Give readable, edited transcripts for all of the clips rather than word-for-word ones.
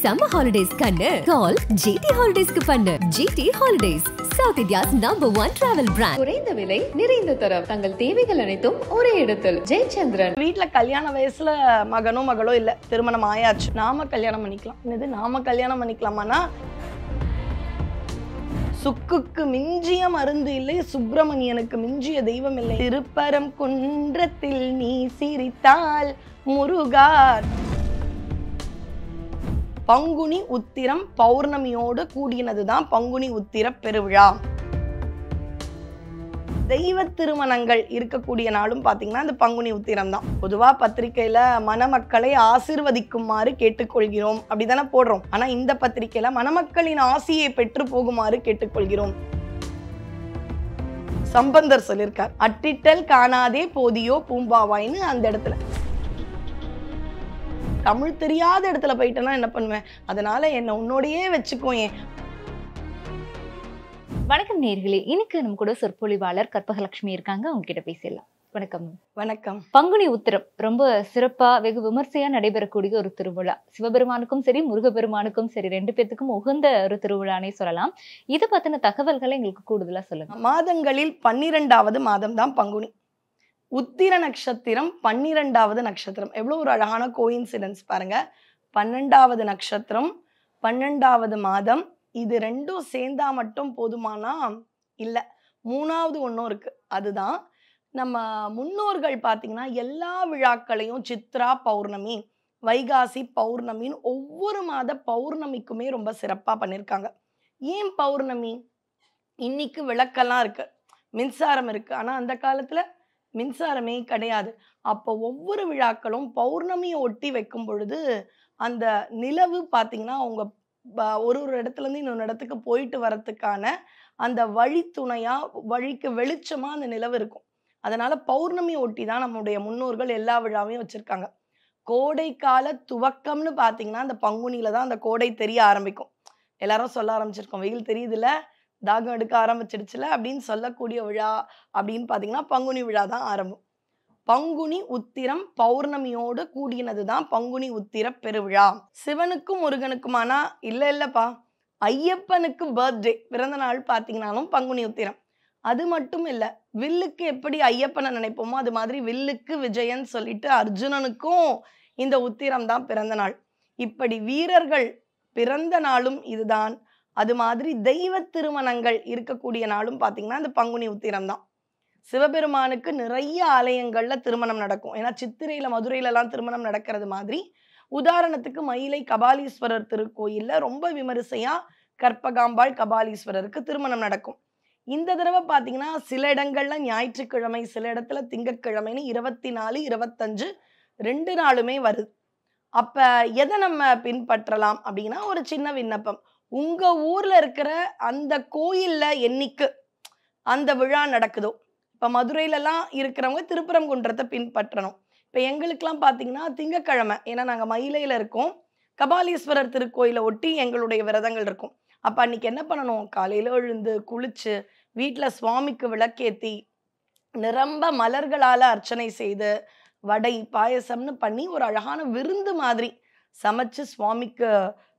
Summer holidays kannu call GT Holidays ku pannu. GT Holidays, South India's #1 travel brand. குறைந்த விலை நிறைந்த தரம் தங்கள் தேவைகள் அனைத்தும் ஒரே இடத்தில். ஜெயச்சந்திரன். வீட்ல கல்யாண வயசுல மகனோ மகளோ இல்ல, திருமணம் ஆயாச்சு, நாம கல்யாணம் பண்ணிக்கலாம். இது நாம கல்யாணம் பண்ணிக்கலாமானா, சுக்குக்கு மிஞ்சிய மருந்து இல்லை, சுப்பிரமணியனுக்கு மிஞ்சிய தெய்வம் இல்லை. திருப்பரம் குன்றத்தில் நீ சிரித்தால் முருகா. பங்குனி உத்திரம் பௌர்ணமியோடு கூடினதுதான் பங்குனி உத்திர பெருவிழா. தெய்வ திருமணங்கள் இருக்கக்கூடிய நாளும் பாத்தீங்கன்னா இந்த பங்குனி உத்திரம் தான். பொதுவா பத்திரிகையில மணமக்களை ஆசீர்வதிக்குமாறு கேட்டுக்கொள்கிறோம் அப்படிதானே போடுறோம். ஆனா இந்த பத்திரிகையில மணமக்களின் ஆசியை பெற்று போகுமாறு கேட்டுக்கொள்கிறோம். சம்பந்தர் சொல்லியிருக்கார், அட்டிட்டல் காணாதே போதியோ பூம்பாவாய்னு. அந்த இடத்துல தமிழ் தெரியாத இடத்துல போயிட்டேன்னா என்ன பண்ணுவேன், அதனால என்ன உன்னோடையே வச்சுக்கோயேன். வணக்கம் நேர்களே, இன்னைக்கு நம்ம கூட சொற்பொழிவாளர் கற்பகலட்சுமி இருக்காங்க, அவங்க கிட்ட பேசிடலாம். வணக்கம். வணக்கம். பங்குனி உத்திரம் ரொம்ப சிறப்பா வெகு விமர்சையா நடைபெறக்கூடிய ஒரு திருவிழா. சிவபெருமானுக்கும் சரி முருகப்பெருமானுக்கும் சரி ரெண்டு பேத்துக்கும் உகந்த ஒரு திருவிழானே சொல்லலாம். இதை பத்தின தகவல்களை எங்களுக்கு கூடுதலா சொல்லுங்க. மாதங்களில் 12வது மாதம் தான் பங்குனி. உத்திர நட்சத்திரம் 12வது நட்சத்திரம். எவ்வளவு ஒரு அழகான கோயின்சிடன்ஸ் பாருங்க. 12வது நட்சத்திரம் 12வது மாதம், இது ரெண்டும் சேர்ந்தா மட்டும் போதுமானா இல்ல, மூணாவது ஒன்றும் இருக்கு. அதுதான் நம்ம முன்னோர்கள் பார்த்தீங்கன்னா எல்லா விழாக்களையும் சித்ரா பௌர்ணமி, வைகாசி பௌர்ணமின்னு ஒவ்வொரு மாத பௌர்ணமிக்குமே ரொம்ப சிறப்பாக பண்ணியிருக்காங்க. ஏன் பௌர்ணமி? இன்னைக்கு விளக்கெல்லாம் இருக்கு, மின்சாரம் இருக்கு, ஆனால் அந்த காலத்தில் மின்சாரமே கிடையாது. அப்போ ஒவ்வொரு விழாக்களும் பௌர்ணமியை ஒட்டி வைக்கும் பொழுது அந்த நிலவு பார்த்தீங்கன்னா அவங்க ஒரு இடத்துல இருந்து இன்னொரு இடத்துக்கு போயிட்டு வரத்துக்கான அந்த வழித்துணையா, வழிக்கு வெளிச்சமா அந்த நிலவு இருக்கும். அதனால பௌர்ணமி ஒட்டி தான் நம்முடைய முன்னோர்கள் எல்லா விழாவையும் வச்சிருக்காங்க. கோடை கால துவக்கம்னு பார்த்தீங்கன்னா அந்த பங்குனியில தான் அந்த கோடை தெரிய ஆரம்பிக்கும். எல்லாரும் சொல்ல ஆரம்பிச்சிருக்கோம், வெயில் தெரியுதுல, தாகம் எடுக்க ஆரம்பிச்சிடுச்சுல அப்படின்னு சொல்லக்கூடிய விழா அப்படின்னு பார்த்தீங்கன்னா பங்குனி விழா தான் ஆரம்பம். பங்குனி உத்திரம் பௌர்ணமியோடு கூடினது தான் பங்குனி உத்திர பெருவிழா. சிவனுக்கும் முருகனுக்குமானா இல்லப்பா, ஐயப்பனுக்கு பர்த்டே பிறந்த நாள் பார்த்தீங்கன்னாலும் பங்குனி உத்திரம். அது மட்டும் இல்லை, வில்லுக்கு எப்படி ஐயப்பனை நினைப்போமோ அது மாதிரி வில்லுக்கு விஜயன் சொல்லிட்டு அர்ஜுனனுக்கும் இந்த உத்திரம் தான் பிறந்த நாள். இப்படி வீரர்கள் பிறந்த நாளும் இதுதான். அது மாதிரி தெய்வ திருமணங்கள் இருக்கக்கூடிய நாளும் பார்த்தீங்கன்னா இந்த பங்குனி உத்திரம் தான். சிவபெருமானுக்கு நிறைய ஆலயங்கள்ல திருமணம் நடக்கும். ஏன்னா சித்திரையில மதுரையிலலாம் திருமணம் நடக்கிறது மாதிரி, உதாரணத்துக்கு மயிலை கபாலீஸ்வரர் திருக்கோயில்ல ரொம்ப விமரிசையா கற்பகாம்பாள் கபாலீஸ்வரருக்கு திருமணம் நடக்கும். இந்த தடவை பார்த்தீங்கன்னா சில இடங்கள்ல ஞாயிற்றுக்கிழமை, சில இடத்துல திங்கட்கிழமைன்னு 24, 25 2 நாளுமே வருது. அப்ப எதை நம்ம பின்பற்றலாம் அப்படின்னா ஒரு சின்ன விண்ணப்பம். உங்க ஊர்ல இருக்கிற அந்த கோயில்ல என்னைக்கு அந்த விழா நடக்குதோ, இப்ப மதுரையிலலாம் இருக்கிறவங்க திருப்பரங்குன்றத்தை பின்பற்றணும். இப்ப எங்களுக்கெல்லாம் பார்த்தீங்கன்னா திங்கக்கிழமை, ஏன்னா நாங்க மயிலையில இருக்கோம், கபாலீஸ்வரர் திருக்கோயிலை ஒட்டி எங்களுடைய விரதங்கள் இருக்கும். அப்ப அன்னைக்கு என்ன பண்ணணும், காலையில எழுந்து குளிச்சு வீட்டுல சுவாமிக்கு விளக்கேத்தி நிரம்ப மலர்களால அர்ச்சனை செய்து வடை பாயசம்னு பண்ணி ஒரு அழகான விருந்து மாதிரி சமைச்சு சுவாமிக்கு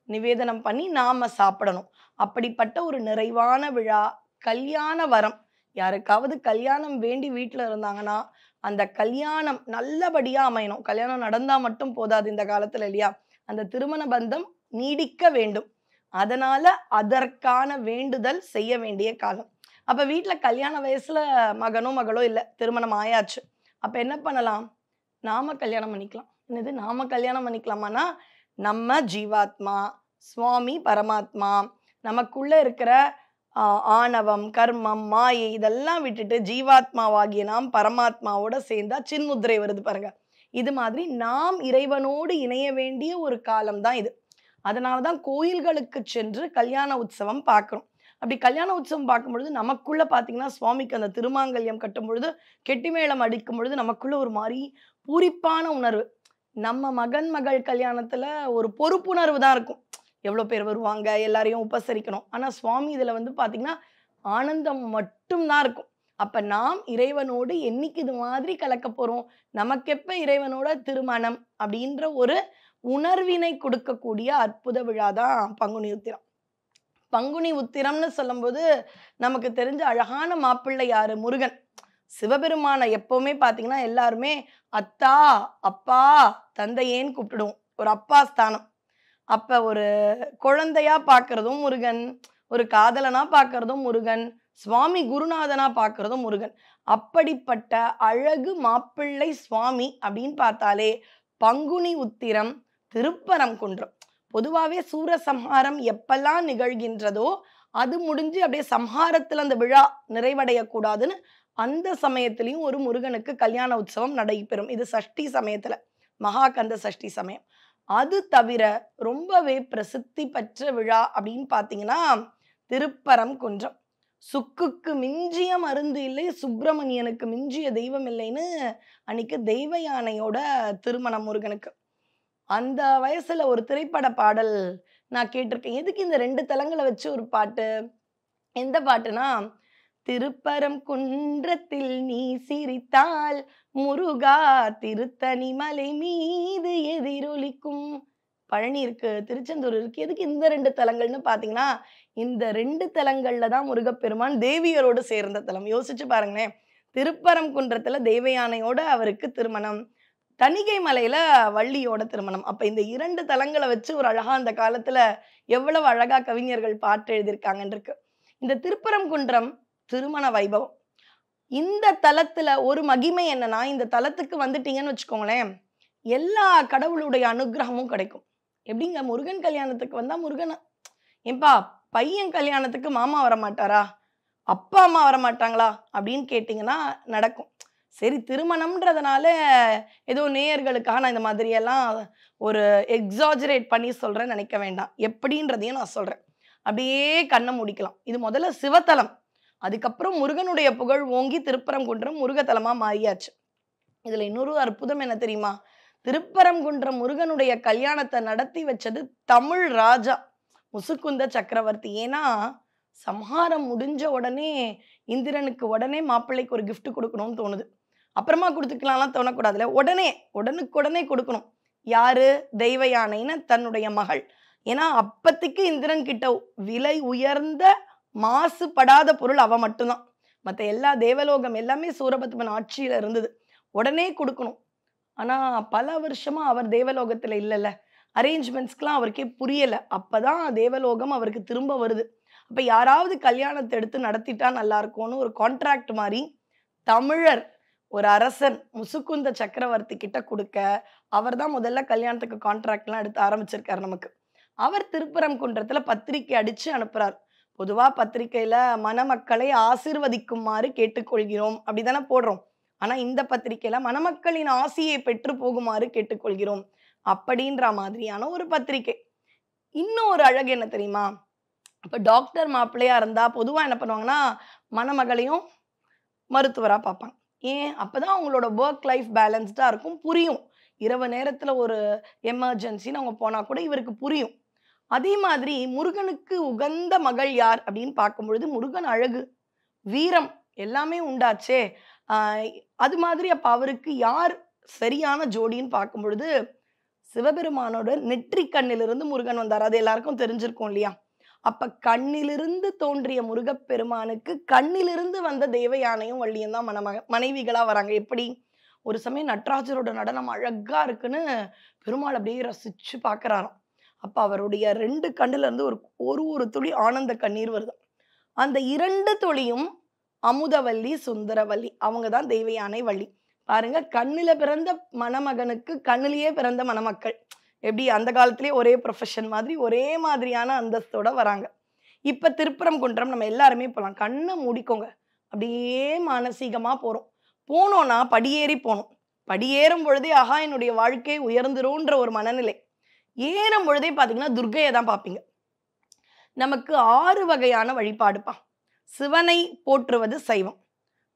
நிவேதனம் பண்ணி நாம சாப்பிடணும். அப்படிப்பட்ட ஒரு நிறைவான விழா கல்யாண வரம். யாருக்காவது கல்யாணம் வேண்டி வீட்டுல இருந்தாங்கன்னா அந்த கல்யாணம் நல்லபடியா அமையணும். கல்யாணம் நடந்தா மட்டும் போதாது இந்த காலத்துல இல்லையா, அந்த திருமண பந்தம் நீடிக்க வேண்டும். அதனால அதற்கான வேண்டுதல் செய்ய வேண்டிய காலம். அப்ப வீட்டுல கல்யாண வயசுல மகனோ மகளோ இல்ல, திருமணம் ஆயாச்சு, அப்ப என்ன பண்ணலாம், நாம கல்யாணம் பண்ணிக்கலாம். என்னது நாம கல்யாணம் பண்ணிக்கலாமானா, நம்ம ஜீவாத்மா, சுவாமி பரமாத்மா, நமக்குள்ள இருக்கிற ஆணவம், கர்மம், மாயை இதெல்லாம் விட்டுட்டு ஜீவாத்மாவாகிய நாம் பரமாத்மாவோட சேர்ந்தா சின்முத்திரை வருது பாருங்க. இது மாதிரி நாம் இறைவனோடு இணைய வேண்டிய ஒரு காலம் தான் இது. அதனாலதான் கோயில்களுக்கு சென்று கல்யாண உற்சவம் பார்க்கிறோம். அப்படி கல்யாண உற்சவம் பார்க்கும் பொழுது நமக்குள்ள பார்த்தீங்கன்னா சுவாமிக்கு அந்த திருமாங்கல்யம் கட்டும் பொழுது, கெட்டிமேளம் அடிக்கும் பொழுது நமக்குள்ள ஒரு மாதிரி பூரிப்பான உணர்வு. நம்ம மகன் மகள் கல்யாணத்துல ஒரு பொறுப்புணர்வு தான் இருக்கும். எவ்வளோ பேர் வருவாங்க, எல்லாரையும் உபசரிக்கணும். ஆனா சுவாமி இதுல பார்த்தீங்கன்னா ஆனந்தம் மட்டும்தான் இருக்கும். அப்ப நாம் இறைவனோடு என்னைக்கு இது மாதிரி கலக்க போறோம், நமக்கு எப்ப இறைவனோட திருமணம் அப்படின்ற ஒரு உணர்வினை கொடுக்கக்கூடிய அற்புத விழா தான் பங்குனி உத்திரம். பங்குனி உத்திரம்னு சொல்லும்போது நமக்கு தெரிஞ்ச அழகான மாப்பிள்ளை யாரு? முருகன். சிவபெருமான எப்பவுமே பாத்தீங்கன்னா எல்லாருமே அத்தா, அப்பா, தந்தையேன்னு கூப்பிடுவோம். ஒரு அப்பா ஸ்தானம். அப்ப ஒரு குழந்தையா பாக்குறதும் முருகன், ஒரு காதலனா பாக்குறதும் முருகன், சுவாமி குருநாதனா பாக்குறதும் முருகன். அப்படிப்பட்ட அழகு மாப்பிள்ளை சுவாமி அப்படின்னு பார்த்தாலே பங்குனி உத்திரம், திருப்பரங்குன்றம். பொதுவாவே சூரசம்ஹாரம் எப்பெல்லாம் நிகழ்கின்றதோ அது முடிஞ்சு அப்படியே சம்ஹாரத்துல அந்த விழா நிறைவடைய கூடாதுன்னு அந்த சமயத்திலையும் ஒரு முருகனுக்கு கல்யாண உற்சவம் நடைபெறும். இது சஷ்டி சமயத்துல, மகாகந்த சஷ்டி சமயம். அது தவிர ரொம்பவே பிரசித்தி பெற்ற விழா அப்படின்னு பாத்தீங்கன்னா திருப்பரங்குன்றம். சுக்குக்கு மிஞ்சிய மருந்து இல்லை, சுப்பிரமணியனுக்கு மிஞ்சிய தெய்வம் இல்லைன்னு அன்னைக்கு தெய்வ யானையோட திருமணம் முருகனுக்கு. அந்த வயசுல ஒரு திரைப்பட பாடல் நான் கேட்டிருக்கேன். எதுக்கு இந்த 2 தலங்களை வச்சு ஒரு பாட்டு? எந்த பாட்டுனா, திருப்பரங்குன்றத்தில் நீ சிரித்தால் முருகா திருத்தணி மலை மீது எதிரொலிக்கும். பழனி இருக்கு, திருச்செந்தூர் இருக்கு. எதுக்கு இந்த 2 தலங்கள்னு பாத்தீங்கன்னா, இந்த 2 தலங்கள்ல தான் முருகப்பெருமான் தேவியரோடு சேர்ந்த தலம். யோசிச்சு பாருங்களேன். திருப்பரங்குன்றத்துல தெய்வ யானையோட அவருக்கு திருமணம், தணிகை மலையில வள்ளியோட திருமணம். அப்ப இந்த 2 தலங்களை வச்சு ஒரு அழகா அந்த காலத்துல எவ்வளவு அழகா கவிஞர்கள் பாட்டு எழுதியிருக்காங்கன்னு இருக்கு. இந்த திருப்பரங்குன்றம் திருமண வைபவம். இந்த தலத்துல ஒரு மகிமை என்னன்னா, இந்த தலத்துக்கு வந்துட்டீங்கன்னு வச்சுக்கோங்களேன், எல்லா கடவுளுடைய அனுகிரகமும் கிடைக்கும். எப்படிங்க? முருகன் கல்யாணத்துக்கு வந்தா முருகன், ஏன்பா பையன் கல்யாணத்துக்கு மாமா வர மாட்டாரா, அப்பா அம்மா வர மாட்டாங்களா அப்படின்னு கேட்டீங்கன்னா நடக்கும். சரி, திருமணம்ன்றதுனால ஏதோ நேயர்களுக்காக நான் இந்த மாதிரி எல்லாம் ஒரு எக்ஸாஜரேட் பண்ணி சொல்றேன்னு நினைக்க வேண்டாம். எப்படின்றதையும் நான் சொல்றேன். அப்படியே கண்ணை முடிக்கலாம். இது முதல்ல சிவத்தலம், அதுக்கப்புறம் முருகனுடைய புகழ் ஓங்கி திருப்பரங்குன்றம் முருகத்தலமா மாறியாச்சு. இதுல இன்னொரு அற்புதம் என்ன தெரியுமா? திருப்பரங்குன்றம் முருகனுடைய கல்யாணத்தை நடத்தி வச்சது தமிழ் ராஜா முசுக்குந்த சக்கரவர்த்தி. ஏன்னா சம்ஹாரம் முடிஞ்ச உடனே இந்திரனுக்கு உடனே மாப்பிள்ளைக்கு ஒரு gift கொடுக்கணும்னு தோணுது. அப்புறமா கொடுத்துக்கலாம்லாம் தோணக்கூடாதுல, உடனுக்குடனே கொடுக்கணும். யாரு? தெய்வ யானைன்னு தன்னுடைய மகள். ஏன்னா அப்பத்திக்கு இந்திரன் கிட்ட விலை உயர்ந்த மாசுபடாத பொருள் அவ மட்டும்தான். மற்ற எல்லா தேவலோகம் எல்லாமே சூரபத்மன் ஆட்சியில இருந்தது. உடனே கொடுக்கணும். ஆனா பல வருஷமா அவர் தேவலோகத்துல இல்லைல்ல, அரேஞ்ச்மெண்ட்ஸ்க்குலாம் அவருக்கே புரியல. அப்பதான் தேவலோகம் அவருக்கு திரும்ப வருது. அப்ப யாராவது கல்யாணத்தை எடுத்து நடத்திட்டா நல்லா இருக்கும்னு ஒரு கான்ட்ராக்ட் மாதிரி தமிழர் ஒரு அரசன் முசுக்குந்த சக்கரவர்த்தி கிட்ட கொடுக்க, அவர் தான் முதல்ல கல்யாணத்துக்கு கான்ட்ராக்ட்லாம் எடுத்து ஆரம்பிச்சிருக்காரு நமக்கு. அவர் திருப்பரங்குன்றத்துல பத்திரிக்கை அடிச்சு அனுப்புறார். பொதுவா பத்திரிக்கையில மணமக்களை ஆசீர்வதிக்குமாறு கேட்டுக்கொள்கிறோம் அப்படிதானே போடுறோம். ஆனா இந்த பத்திரிக்கையில மணமக்களின் ஆசியை பெற்று போகுமாறு கேட்டுக்கொள்கிறோம் அப்படின்ற மாதிரியான ஒரு பத்திரிக்கை. இன்னும் ஒரு அழகு என்ன தெரியுமா? இப்ப டாக்டர் மாப்பிள்ளையா இருந்தா பொதுவா என்ன பண்ணுவாங்கன்னா, மணமகளையும் மருத்துவரா பார்ப்பாங்க. ஏன்? அப்பதான் அவங்களோட ஒர்க் லைஃப் பேலன்ஸ்டா இருக்கும், புரியும். இரவு நேரத்துல ஒரு எமர்ஜென்சின்னு அவங்க போனா கூட இவருக்கு புரியும். அதே மாதிரி முருகனுக்கு உகந்த மகள் யார் அப்படின்னு பார்க்கும் பொழுது முருகன் அழகு, வீரம் எல்லாமே உண்டாச்சே. அது மாதிரி அப்ப அவருக்கு யார் சரியான ஜோடின்னு பார்க்கும் பொழுது சிவபெருமானோட நெற்றி கண்ணிலிருந்து முருகன் வந்தார். அது எல்லாருக்கும் தெரிஞ்சிருக்கும் இல்லையா? அப்ப கண்ணிலிருந்து தோன்றிய முருகப்பெருமானுக்கு கண்ணிலிருந்து வந்த தேவ யானையும் வள்ளியும் தான் மனைவிகளா வராங்க. எப்படி? ஒரு சமயம் நடராஜரோட நடனம் அழகா இருக்குன்னு பெருமாள் அப்படியே ரசிச்சு பாக்குறாராம். அப்ப அவருடைய 2 கண்ணுல இருந்து ஒரு துளி ஆனந்த கண்ணீர் வருது. அந்த 2 துளியும் அமுதவல்லி, சுந்தரவல்லி, அவங்கதான் தெய்வ யானை வள்ளி. பாருங்க, கண்ணுல பிறந்த மணமகனுக்கு கண்ணிலேயே பிறந்த மணமக்கள். எப்படி அந்த காலத்திலேயே ஒரே ப்ரொஃபஷன் மாதிரி ஒரே மாதிரியான அந்தஸ்தோட வராங்க. இப்ப திருப்பரங்குன்றம் நம்ம எல்லாருமே போலாம். கண்ணை மூடிக்கோங்க, அப்படியே மானசீகமா போறோம். போனோம்னா படியேறி போகணும். படியேறும் பொழுதே ஆஹா என்னுடைய வாழ்க்கை உயர்ந்துரும்ன்ற ஒரு மனநிலை. ஏறும் பொழுதே பாத்தீங்கன்னா துர்க்கையை தான் பார்ப்பீங்க. நமக்கு 6 வகையான வழிபாடுப்பா. சிவனை போற்றுவது சைவம்,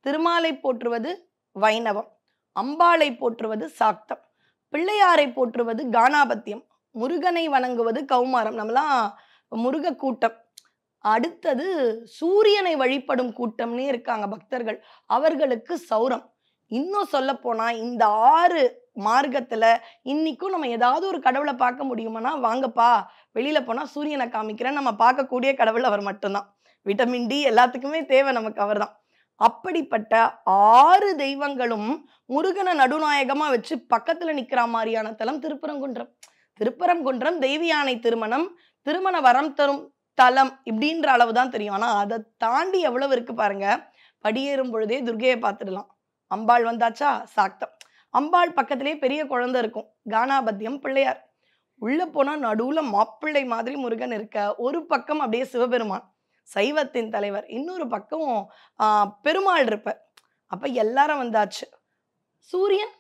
திருமாலை போற்றுவது வைணவம், அம்பாளை போற்றுவது சாக்தம், பிள்ளையாரை போற்றுவது கானாபத்தியம், முருகனை வணங்குவது கௌமாரம், நம்மளாம் முருக கூட்டம். அடுத்தது சூரியனை வழிபடும் கூட்டம்னே இருக்காங்க பக்தர்கள், அவர்களுக்கு சௌரம். இன்னும் சொல்ல போனா இந்த 6 மார்க்கத்துல இன்னைக்கும் நம்ம ஏதாவது ஒரு கடவுளை பார்க்க முடியுமானா, வாங்கப்பா வெளியில போனா சூரியனை காமிக்கிறேன், நம்ம பார்க்கக்கூடிய கடவுள் அவர் மட்டும்தான். விட்டமின் டி எல்லாத்துக்குமே தேவை நமக்கு அவர்தான். அப்படிப்பட்ட 6 தெய்வங்களும் முருகனை நடுநாயகமா வச்சு பக்கத்துல நிக்கிற மாதிரியான தலம் திருப்பரங்குன்றம். திருப்பரங்குன்றம் தெய்வ யானை திருமண வரம் தரும் தலம் இப்படின்ற அளவுதான் தெரியும். ஆனா அதை தாண்டி எவ்வளவு இருக்கு பாருங்க. படியேறும் பொழுதே துர்கையை பார்த்துடலாம். அம்பாள் வந்தாச்சா, சாக்தம். அம்பாள் பக்கத்திலேயே பெரிய குழந்தை இருக்கும், கானாபத்தியம் பிள்ளையார். உள்ள போனா நடுவுல மாப்பிள்ளை மாதிரி முருகன் இருக்க, ஒரு பக்கம் அப்படியே சிவபெருமான் சைவத்தின் தலைவர், இன்னொரு பக்கம் பெருமாள் இருப்ப. அப்ப எல்லாரும் வந்தாச்சு. சூரியன்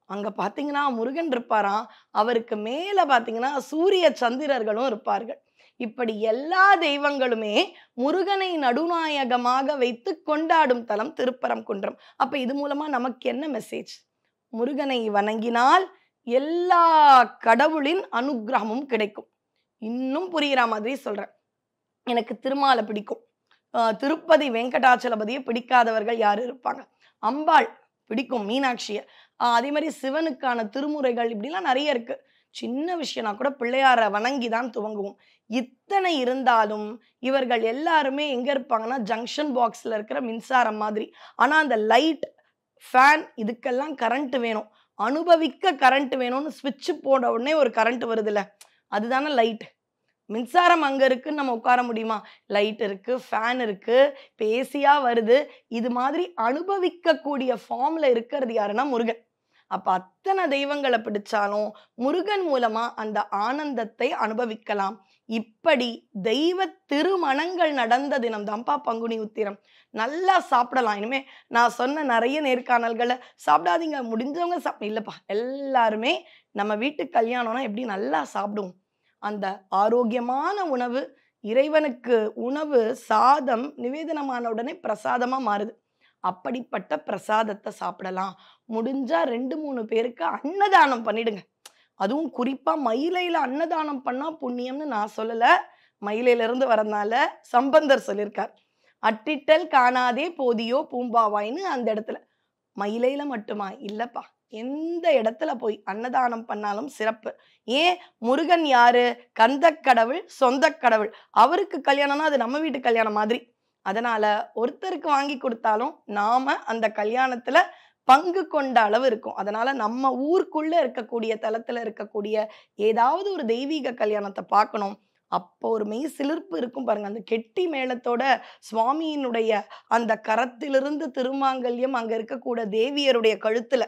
அங்க பாத்தீங்கன்னா முருகன் இருப்பாராம், அவருக்கு மேல பாத்தீங்கன்னா சூரிய சந்திரர்களும் இருப்பார்கள். இப்படி எல்லா தெய்வங்களுமே முருகனை நடுநாயகமாக வைத்து கொண்டாடும் தலம் திருப்பரங்குன்றம். அப்ப இது மூலமா நமக்கு என்ன மெசேஜ்? முருகனை வணங்கினால் எல்லா கடவுளின் அனுகிரகமும் கிடைக்கும். இன்னும் புரிகிற மாதிரி சொல்றேன். எனக்கு திருமாலை பிடிக்கும், திருப்பதி வெங்கடாச்சலபதியை பிடிக்காதவர்கள் யாரு இருப்பாங்க? அம்பாள் பிடிக்கும், மீனாட்சிய. அதே மாதிரி சிவனுக்கான திருமுறைகள் இப்படிலாம் நிறைய இருக்கு. சின்ன விஷயம்னா கூட பிள்ளையார வணங்கி தான் துவங்குவோம். இத்தனை இருந்தாலும் இவர்கள் எல்லாருமே எங்க இருப்பாங்கன்னா ஜங்ஷன் பாக்ஸ்ல இருக்கிற மின்சாரம் மாதிரி. ஆனா அந்த லைட், ஃபேன் இதுக்கெல்லாம் கரண்ட் வேணும், அனுபவிக்க கரண்ட் வேணும்னு ஸ்விட்ச் போட உடனே ஒரு கரண்ட் வருதுல்ல, அதுதானே லைட். மின்சாரம் அங்க இருக்குன்னு நம்ம உட்கார முடியுமா? லைட் இருக்கு, ஃபேன் இருக்கு, இப்ப ஏசியா வருது. இது மாதிரி அனுபவிக்க கூடிய ஃபார்ம்ல இருக்கிறது யாருன்னா முருகன். அப்ப அத்தனை தெய்வங்களை பிடிச்சாலும் முருகன் மூலமா அந்த ஆனந்தத்தை அனுபவிக்கலாம். இப்படி தெய்வ திருமணங்கள் நடந்த தினம் தான்ப்பா பங்குனி உத்திரம். நல்லா சாப்பிடலாம். இனிமே நான் சொன்ன நிறைய நேர்காணல்களை சாப்பிடாதீங்க, முடிஞ்சவங்க இல்லப்பா, எல்லாருமே நம்ம வீட்டு கல்யாணம்னா எப்படி நல்லா சாப்பிடுவோம். அந்த ஆரோக்கியமான உணவு, இறைவனுக்கு உணவு சாதம் நிவேதனமான உடனே பிரசாதமா மாறுது. அப்படிப்பட்ட பிரசாதத்தை சாப்பிடலாம். முடிஞ்சா 2-3 பேருக்கு அன்னதானம் பண்ணிடுங்க. அதுவும் குறிப்பா மயிலையில அன்னதானம் பண்ணா புண்ணியம்னு நான் சொல்லல, மயிலையில இருந்து வரதுனால சம்பந்தர் சொல்லியிருக்கார். அட்டிட்டல் காணாதே போதியோ பூம்பாவாய்ன்னு. அந்த இடத்துல மயிலையில மட்டுமா? இல்லப்பா, எந்த இடத்துல போய் அன்னதானம் பண்ணாலும் சிறப்பு. ஏன்? முருகன் யாரு? கந்த கடவுள், சொந்த கடவுள். அவருக்கு கல்யாணம்னா அது நம்ம வீட்டு கல்யாணம் மாதிரி. அதனால ஒருத்தருக்கு வாங்கி கொடுத்தாலும் நாம அந்த கல்யாணத்துல பங்கு கொண்ட அளவு இருக்கும். அதனால நம்ம ஊருக்குள்ள இருக்கக்கூடிய தலத்துல இருக்கக்கூடிய ஏதாவது ஒரு தெய்வீக கல்யாணத்தை பார்க்கணும். அப்போ ஒரு மெய் சிலிர்ப்பு இருக்கும் பாருங்க. அந்த கெட்டி மேளத்தோட சுவாமியினுடைய அந்த கரத்திலிருந்து திருமாங்கல்யம் அங்க இருக்கக்கூடிய தேவியருடைய கழுத்துல,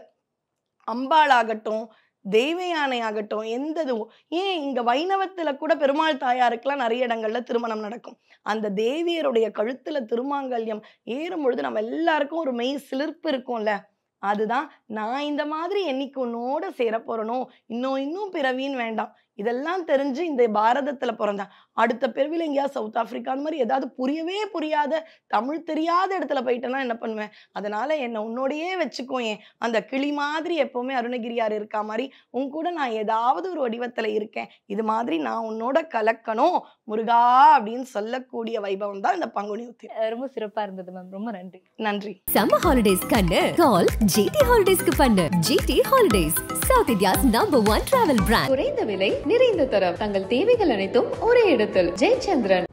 அம்பாளாகட்டும் தெய்வ யானை ஆகட்டும், எந்ததும். ஏன் இங்க வைணவத்துல கூட பெருமாள் தாயாருக்கெல்லாம் நிறைய இடங்கள்ல திருமணம் நடக்கும். அந்த தேவியருடைய கழுத்துல திருமாங்கல்யம் ஏறும் பொழுது நம்ம எல்லாருக்கும் ஒரு மெய் சிலிர்ப்பு இருக்கும்ல. அதுதான் நான் இந்த மாதிரி என்னைக்கு உன்னோட சேர போறனோ, இன்னும் பிறவின்னு வேண்டாம். இதெல்லாம் தெரிஞ்சு இந்த பாரதத்துல பிறந்தேன், அடுத்த பிறவில எங்கேயாவது சவுத் ஆப்பிரிக்கா அந்த மாதிரி ஏதாவது புரியவே புரியாத தமிழ் தெரியாத இடத்துல போயிட்டேன்னா என்ன பண்ணுவேன்? அதனால என்னை உன்னோடையே வச்சுக்கோயேன். அந்த கிளி மாதிரி எப்பவுமே அருணகிரியார் இருக்கா மாதிரி உன் கூட நான் ஏதாவது ஒரு வடிவத்துல இருக்கேன். இது மாதிரி நான் உன்னோட கலக்கணும் முருகா அப்படின்னு சொல்லக்கூடிய வைபவம் தான் இந்த பங்குனி உத்திரம். ரொம்ப சிறப்பா இருந்தது மேம், ரொம்ப நன்றி. நன்றி. சம்மர் ஹாலிடேஸ் கண்ணு கால் ஜிடி ஹாலிடேஸ்க்கு பண்ணு. GT holidays, south India's number 1 travel brand. குறைந்த விலை, நிறைந்த தரம், தங்கள் தேவைகள் அனைத்தும் ஒரே இடத்தில். ஜெயச்சந்திரன்.